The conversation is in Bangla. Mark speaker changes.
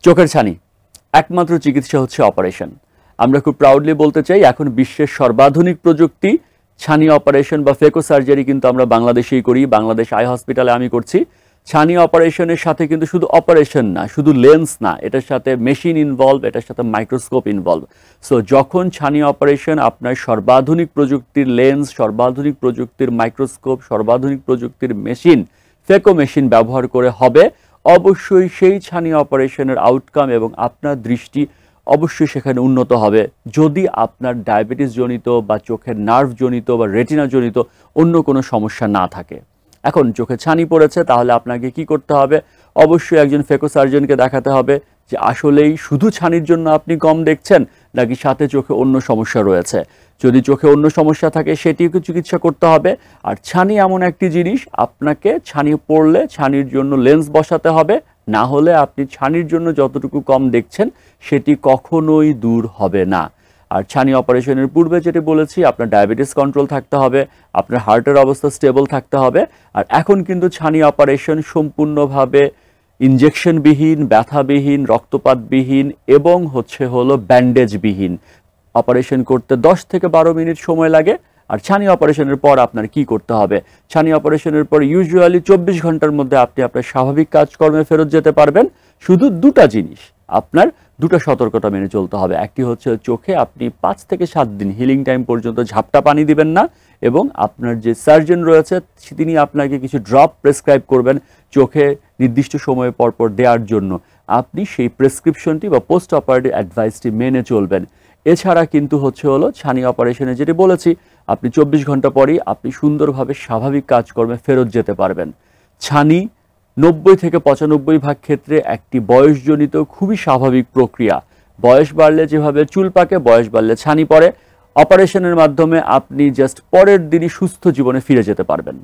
Speaker 1: চোখের ছানি একমাত্র চিকিৎসা হচ্ছে অপারেশন। আমরা খুব প্রাউডলি বলতে চাই এখন বিশ্বের সর্বাধুনিক প্রযুক্তি ছানি অপারেশন বা ফেকো সার্জারি কিন্তু আমরা বাংলাদেশেই করি, বাংলাদেশ আই হসপিটালে আমি করছি। ছানি অপারেশনের সাথে কিন্তু শুধু অপারেশন না, শুধু লেন্স না, এটার সাথে মেশিন ইনভলভ, এটার সাথে মাইক্রোস্কোপ ইনভলভ। সো যখন ছানি অপারেশন আপনার সর্বাধুনিক প্রযুক্তির লেন্স, সর্বাধুনিক প্রযুক্তির মাইক্রোস্কোপ, সর্বাধুনিক প্রযুক্তির মেশিন, ফেকো মেশিন ব্যবহার করে হবে, অবশ্যই সেই ছানি অপারেশনের আউটকাম এবং আপনার দৃষ্টি অবশ্যই সেখানে উন্নত হবে, যদি আপনার ডায়াবেটিস জনিত বা চোখের নার্ভ জনিত বা রেটিনা জনিত অন্য কোনো সমস্যা না থাকে। এখন চোখে ছানি পড়েছে, তাহলে আপনাকে কি করতে হবে? অবশ্যই একজন ফেকো সার্জনকে দেখাতে হবে যে আসলেই শুধু ছানির জন্য আপনি কম দেখছেন নাকি সাথে চোখে অন্য সমস্যা রয়েছে। যদি চোখে অন্য সমস্যা থাকে সেটিকে চিকিৎসা করতে হবে। আর ছানি এমন একটি জিনিস, আপনাকে ছানি পড়লে ছানির জন্য লেন্স বসাতে হবে, না হলে আপনি ছানির জন্য যতটুকু কম দেখছেন সেটি কখনোই দূর হবে না। আর ছানি অপারেশনের পূর্বে যেটি বলেছি, আপনার ডায়াবেটিস কন্ট্রোল থাকতে হবে, আপনার হার্টের অবস্থা স্টেবল থাকতে হবে। আর এখন কিন্তু ছানি অপারেশন সম্পূর্ণভাবে ইনজেকশনবিহীন, ব্যথাবিহীন, রক্তপাতবিহীন এবং ব্যান্ডেজবিহীন। অপারেশন করতে 10 থেকে 12 মিনিট সময় লাগে। আর ছানি অপারেশনের পর আপনার কি করতে হবে? ছানি অপারেশনের পর ইউজুয়ালি 24 ঘন্টার মধ্যে আপনি আপনার স্বাভাবিক কাজকর্মে ফেরত যেতে পারবেন। শুধু দুটা জিনিস, আপনার দুটো সতর্কতা মেনে চলতে হবে। একটি হচ্ছে চোখে আপনি 5 থেকে 7 দিন হিলিং টাইম পর্যন্ত ঝাপটা পানি দিবেন না, এবং আপনার যে সার্জন রয়েছে তিনি আপনাকে কিছু ড্রপ প্রেসক্রাইব করবেন চোখে নির্দিষ্ট সময় পর পর দেওয়ার জন্য। আপনি সেই প্রেসক্রিপশনটি বা পোস্ট অপারেটিভ অ্যাডভাইসটি মেনে চলবেন। এছাড়া কিন্তু ছানি অপারেশনে যেটি বলেছি, আপনি 24 ঘন্টা পরেই আপনি সুন্দরভাবে স্বাভাবিক কাজকর্মে ফেরত যেতে পারবেন। ছানি 90 থেকে 95% ক্ষেত্রে একটি বয়সজনিত খুবই স্বাভাবিক প্রক্রিয়া। বয়স বাড়লে যেভাবে চুল পাকে, বয়স বাড়লে ছানি পড়ে। অপারেশনের মাধ্যমে আপনি জাস্ট পরের দিনই সুস্থ জীবনে ফিরে যেতে পারবেন।